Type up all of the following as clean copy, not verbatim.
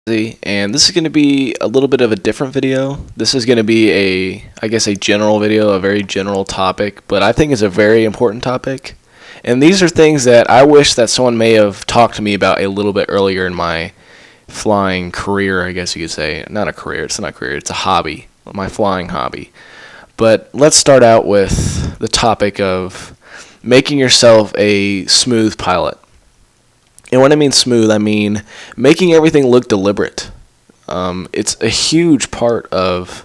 And this is going to be a little bit of a different video. This is going to be I guess a general video, a very general topic, but I think it's a very important topic. And these are things that I wish that someone may have talked to me about a little bit earlier in my flying career, I guess you could say. Not a career, it's not a career, it's a hobby, my flying hobby. But let's start out with the topic of making yourself a smooth pilot. And when I mean smooth, I mean making everything look deliberate. It's a huge part of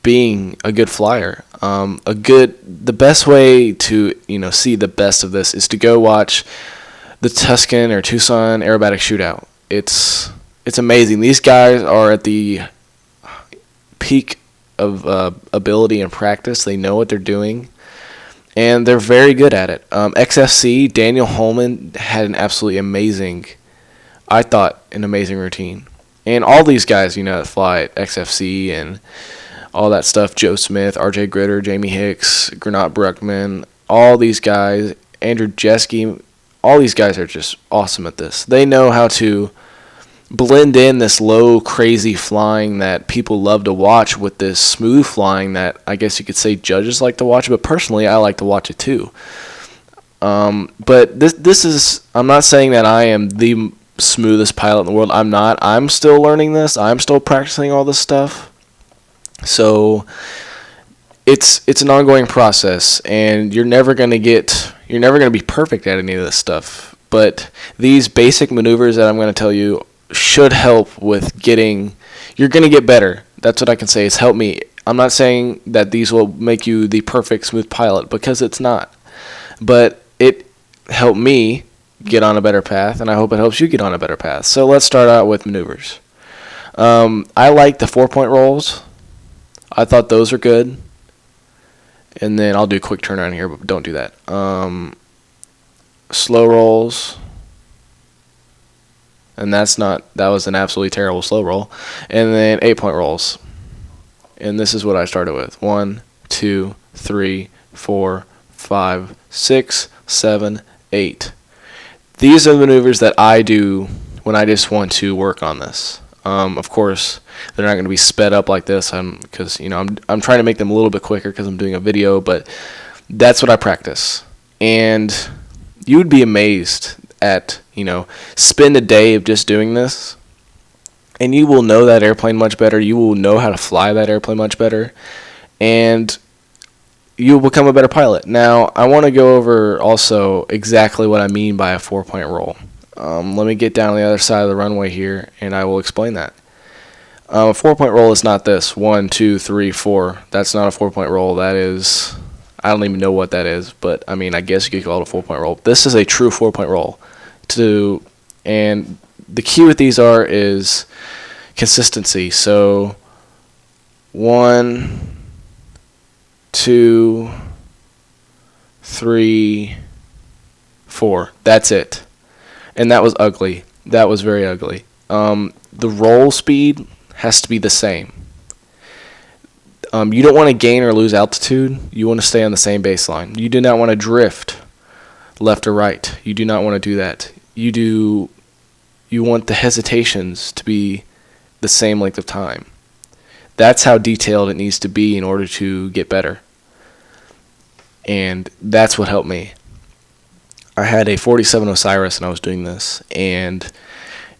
being a good flyer. The best way to see the best of this is to go watch the Tuscan or Tucson aerobatic shootout. It's amazing. These guys are at the peak of ability and practice. They know what they're doing. And they're very good at it. XFC, Daniel Holman had an absolutely amazing routine. And all these guys, that fly at XFC and all that stuff, Joe Smith, RJ Gritter, Jamie Hicks, Granat Bruckman, all these guys, Andrew Jeske, all these guys are just awesome at this. They know how to blend in this low, crazy flying that people love to watch with this smooth flying that I guess you could say judges like to watch, but personally I like to watch it too. But this is, I'm not saying that I am the smoothest pilot in the world. I'm not. I'm still learning this. I'm still practicing all this stuff. So it's an ongoing process, and you're never going to be perfect at any of this stuff. But these basic maneuvers that I'm going to tell you should help with you're going to get better. That's what I can say. It's helped me. I'm not saying that these will make you the perfect smooth pilot, because it's not. But it helped me get on a better path, and I hope it helps you get on a better path. So let's start out with maneuvers. I like the 4-point rolls. I thought those are good. And then I'll do a quick turnaround here, but don't do that. Slow rolls. And that was an absolutely terrible slow roll. And then 8-point rolls. And this is what I started with. 1, 2, 3, 4, 5, 6, 7, 8. These are the maneuvers that I do when I just want to work on this. Of course, they're not going to be sped up like this, because I'm trying to make them a little bit quicker because I'm doing a video, but that's what I practice. And you would be amazed at, spend a day of just doing this, and you will know that airplane much better. You will know how to fly that airplane much better, and you will become a better pilot. Now, I want to go over also exactly what I mean by a 4-point roll. Let me get down on the other side of the runway here, and I will explain that. A 4-point roll is not this. 1, 2, 3, 4. That's not a 4-point roll. That is, I don't even know what that is, but I guess you could call it a 4-point roll. This is a true 4-point roll. And the key with these is consistency. So 1, 2, 3, 4. That's it. And that was ugly. That was very ugly. The roll speed has to be the same. You don't want to gain or lose altitude. You want to stay on the same baseline. You do not want to drift left or right. You do not want to do that. You want the hesitations to be the same length of time. That's how detailed it needs to be in order to get better. And that's what helped me. I had a 47 Osiris, and I was doing this, and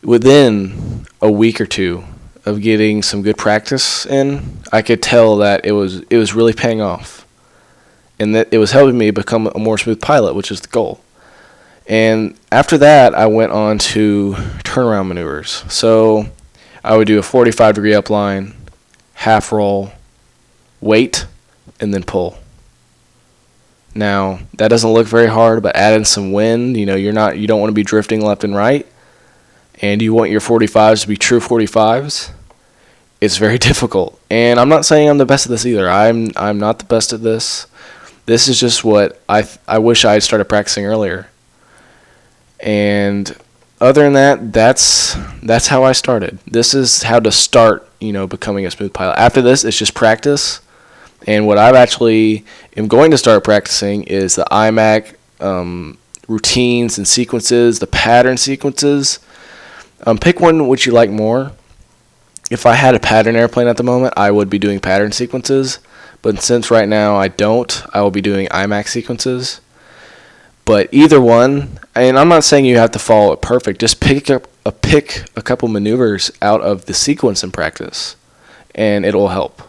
within a week or two of getting some good practice in, I could tell that it was really paying off, and that it was helping me become a more smooth pilot, which is the goal. And after that, I went on to turnaround maneuvers. So I would do a 45-degree upline, half roll, wait, and then pull. Now, that doesn't look very hard, but add in some wind. You don't want to be drifting left and right, and you want your 45s to be true 45s. It's very difficult, and I'm not saying I'm the best at this either. I'm not the best at this. This is just what I wish I had started practicing earlier. And other than that, that's how I started. This is how to start, becoming a smooth pilot. After this, it's just practice. And what I actually am going to start practicing is the IMAC routines and sequences, the pattern sequences. Pick one which you like more. If I had a pattern airplane at the moment, I would be doing pattern sequences. But since right now I don't, I will be doing IMAX sequences. But either one, and I'm not saying you have to follow it perfect. Just pick a couple maneuvers out of the sequence in practice, and it'll help.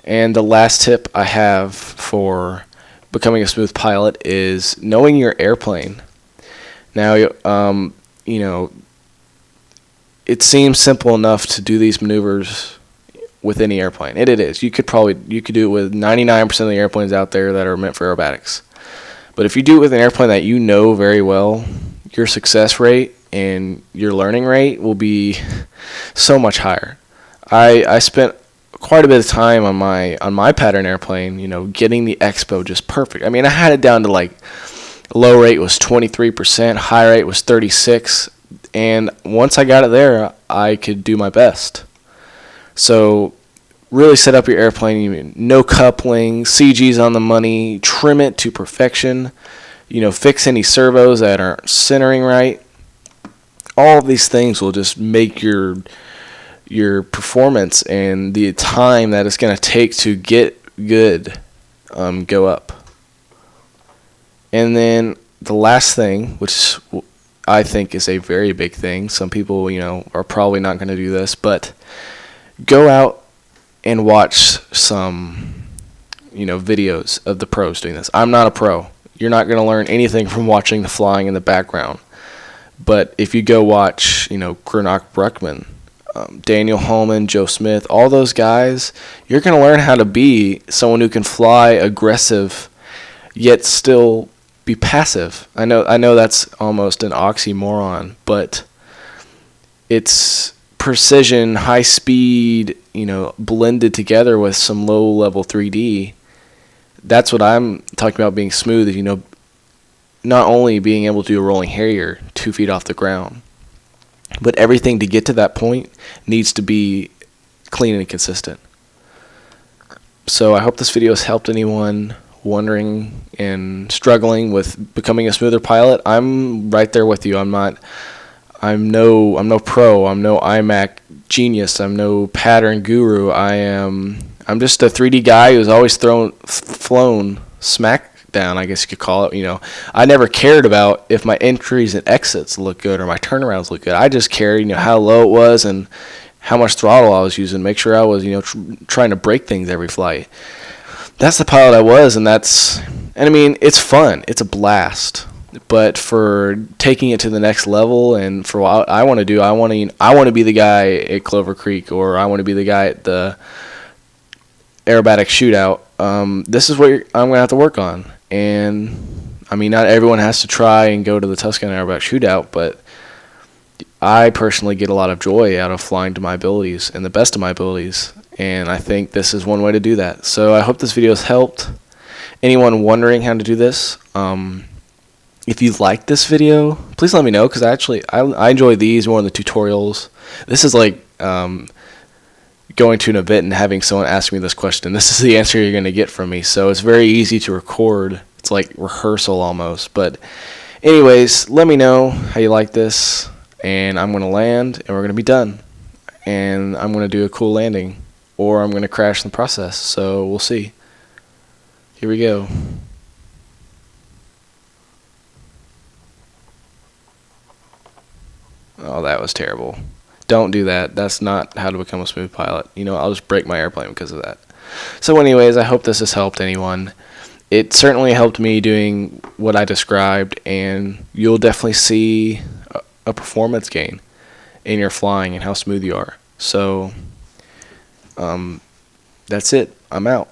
And the last tip I have for becoming a smooth pilot is knowing your airplane. Now, you know, it seems simple enough to do these maneuvers with any airplane. It is. You could do it with 99% of the airplanes out there that are meant for aerobatics. But if you do it with an airplane that you know very well, your success rate and your learning rate will be so much higher. I spent quite a bit of time on my pattern airplane, getting the expo just perfect. I mean, I had it down to like low rate was 23%, high rate was 36%, and once I got it there, I could do my best. So really set up your airplane, no coupling, CG's on the money, trim it to perfection, fix any servos that aren't centering right. All of these things will just make your performance and the time that it's going to take to get good go up. And then the last thing, which I think is a very big thing, some people, are probably not going to do this, but go out and watch some, videos of the pros doing this. I'm not a pro. You're not going to learn anything from watching the flying in the background. But if you go watch, Gernach Bruckman, Daniel Holman, Joe Smith, all those guys, you're going to learn how to be someone who can fly aggressive, yet still be passive. I know that's almost an oxymoron, but it's precision, high speed, blended together with some low level 3D. That's what I'm talking about being smooth, is, not only being able to do a rolling Harrier 2 feet off the ground, but everything to get to that point needs to be clean and consistent. So I hope this video has helped anyone wondering and struggling with becoming a smoother pilot. I'm right there with you. I'm no pro. I'm no IMAC genius. I'm no pattern guru. I'm just a 3D guy who's always flown smack down, I guess you could call it. I never cared about if my entries and exits look good or my turnarounds look good. I just cared, how low it was and how much throttle I was using. Make sure I was, trying to break things every flight. That's the pilot I was, and I mean, it's fun. It's a blast. But for taking it to the next level and for what I want to do, I want to be the guy at Clover Creek, or I want to be the guy at the aerobatic shootout. This is what I'm going to have to work on. And, I mean, not everyone has to try and go to the Tuscan aerobatic shootout, but I personally get a lot of joy out of flying to my abilities and the best of my abilities. And I think this is one way to do that. So I hope this video has helped anyone wondering how to do this. If you like this video, please let me know, because I enjoy these more than the tutorials. This is like going to an event and having someone ask me this question. This is the answer you're going to get from me. So it's very easy to record. It's like rehearsal almost. But anyways, let me know how you like this. And I'm going to land, and we're going to be done. And I'm going to do a cool landing, or I'm going to crash in the process. So we'll see. Here we go. Oh, that was terrible. Don't do that. That's not how to become a smooth pilot. I'll just break my airplane because of that. So anyways, I hope this has helped anyone. It certainly helped me doing what I described, and you'll definitely see a performance gain in your flying and how smooth you are. So that's it. I'm out.